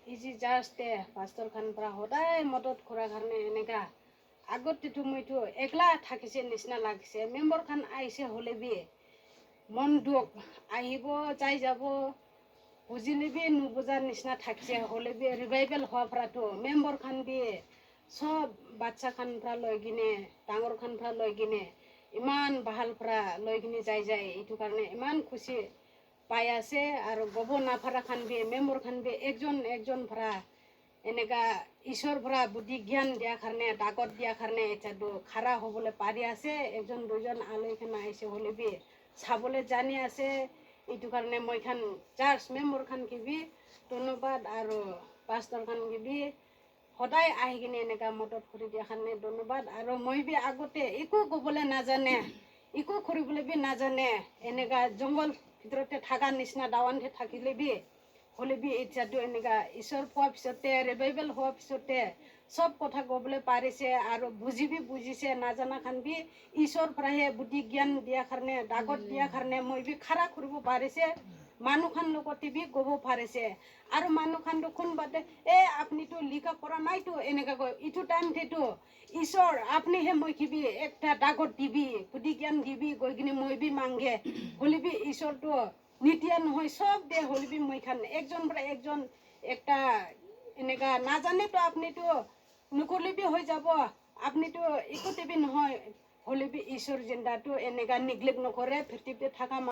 easy just pastor খান পৰা সদায় মদত কৰাৰ কাৰণে এনেকা আগতেতো মইতো একলা থাকিছে নিচিনা লাগিছে মেম্বৰ খান আহিছে হ'লে বি মন দুখ আহিব যাই যাব বুজিলে বি নুবুজাৰ নিচিনা থাকিছে হ'লে বি ৰিভাইভেল হোৱাৰ পৰাতো মেম্বৰ খান বি সব বাচ্চা খান পৰা লৈ কিনে ডাঙৰ খান পৰা লৈ কিনে ইমান ভাল পৰা লৈ কিনে যায় এইটো কাৰণে ইমান খুচি পাই আছে আৰু গব নাফাৰা খান বি মেম্বৰ খান বি একজন পৰা এনেকা ঈশ্বৰ পৰা বুদ্ধি জ্ঞান দিয়াৰ কাৰণে ডাকত দিয়াৰ কাৰণে এতিয়াতো খাৰা হ'বলৈ পাৰি আছে একজন দুজন আলহীখান আহিছে হ'লে বি চাবলৈ জানি আছে এইটো কাৰণে মই খান চাৰ্চ মেম্বৰ খান কিবি ধন্যবাদ আৰু পাষ্টৰ খান কিবি সদায় আহি কিনে এনেকা মদত কৰি দিয়াৰ কাৰণে ধন্যবাদ আৰু মই বি আগতে একো ক'বলৈ নাজানে একো কৰিবলৈ বি নাজানে এনেকা জংঘল ভিতৰতে থকা নিচিনা দাৱানতে থাকিলে বি হ'লে বি এতিয়াতো এনেকা ঈশ্বৰ পোৱাৰ পিছতে ৰিভাইভেল হোৱাৰ পিছতে সব কথা ক'বলৈ পাৰিছে আৰু বুজিছে নাজানা খান বি ঈশ্বৰ পৰাহে বুদ্ধি জ্ঞান দিয়াৰ কাৰণে ডাকত দিয়াৰ কাৰণে মই বি খাৰা কৰিব পাৰিছে মানুহ খান লগতে বি ক'ব পাৰিছে আৰু মানুহ খানটো কোনবাতে আপুনিতো লিখা পঢ়া নাইতো এনেকা কয় ইটো টাইমতেতো ঈশ্বৰ আপুনিহে মই কিবি একটা ডাকত দিবি বুদ্ধি জ্ঞান দিবি গৈ কিনে মই বি মাংগে হ'লে বি ঈশ্বৰটো নিতিয়া নহয় সব দে হ'লে বি মই খান একজন পৰা একজন একটা এনেকা নাজানেতো আপুনিতো নকৰিলে বি হৈ যাব আপুনিতো একোতে বি নহয় হ'লে বি ঈশ্বৰ জিন্দাটো এনেকা নিগলেক্ট নকৰে পৃথিৱীতে থকা